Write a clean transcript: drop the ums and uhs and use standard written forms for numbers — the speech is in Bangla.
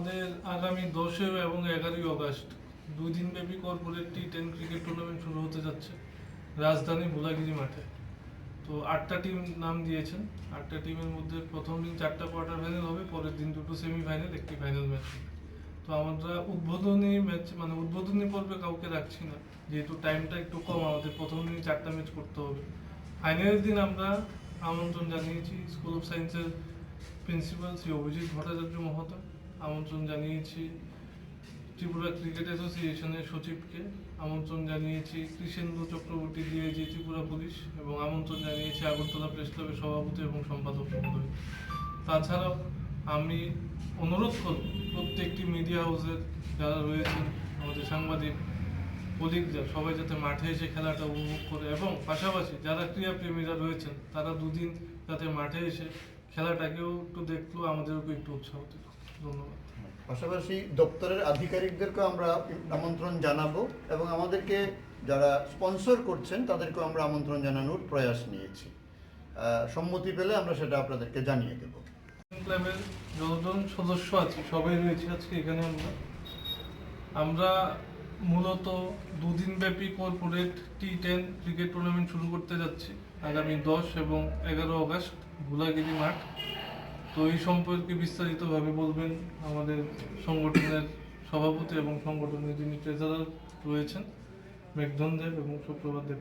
আমাদের আগামী 10 এবং 11 আগস্ট 2 দিনব্যাপী কর্পোরেট টি10 ক্রিকেট টুর্নামেন্ট শুরু হতে যাচ্ছে রাজধানী ভোলাগিরি মাঠে। তো 8টা টিম নাম দিয়েছেন। 8টা টিমের মধ্যে প্রথম দিন 4টা কোয়ার্টার ফাইনাল হবে, পরের দিন 2টো সেমিফাইনাল, একটি ফাইনাল ম্যাচ হবে। তো আমরা উদ্বোধনী ম্যাচ উদ্বোধনী পর্বে কাউকে রাখছি না, যেহেতু টাইমটা একটু কম, আমাদের প্রথম দিন 4টা ম্যাচ করতে হবে। ফাইনালের দিন আমরা আমন্ত্রণ জানিয়েছি স্কুল অফ সায়েন্সের প্রিন্সিপাল শ্রী অভিজিৎ ভট্টাচার্য মহোদয়, আমন্ত্রণ জানিয়েছি ত্রিপুরা ক্রিকেট অ্যাসোসিয়েশনের সচিবকে, আমন্ত্রণ জানিয়েছি কৃষেন্দু চক্রবর্তী ডিআইজি ত্রিপুরা পুলিশ, এবং আমন্ত্রণ জানিয়েছি আগরতলা প্রেস ক্লাবের সভাপতি এবং সম্পাদক মহোদয়। তাছাড়াও আমি অনুরোধ করব প্রত্যেকটি মিডিয়া হাউসের যারা রয়েছেন, আমাদের সাংবাদিক কলিগরা, সবাই যাতে মাঠে এসে খেলাটা উপভোগ করে, এবং পাশাপাশি যারা ক্রীড়াপ্রেমীরা রয়েছেন তারা দুদিন যাতে মাঠে এসে খেলাটাকেও একটু দেখলো, আমাদেরকে একটু উৎসাহ দিল। ধন্যবাদ। পাশাপাশি দপ্তরের আধিকারিকদেরকেও আমরা আমন্ত্রণ জানাবো, এবং আমাদেরকে যারা স্পন্সর করছেন তাদেরকেও আমরা আমন্ত্রণ জানানোর প্রয়াস নিয়েছি। সম্মতি পেলে আমরা সেটা আপনাদেরকে জানিয়ে দেব। ক্লাবের যতজন সদস্য আছে সবাই রয়েছে আজকে এখানে। আমরা মূলত 2 দিনব্যাপী কর্পোরেট টি10 ক্রিকেট টুর্নামেন্ট শুরু করতে যাচ্ছি আগামী 10 এবং 11 আগস্ট ভোলাগিরি মাঠ। তো এই সম্পর্কে বিস্তারিতভাবে বলবেন আমাদের সংগঠনের সভাপতি এবং সংগঠনের যিনি ট্রেজারার রয়েছেন মেঘধন দেব এবং সুপ্রভাত দেব।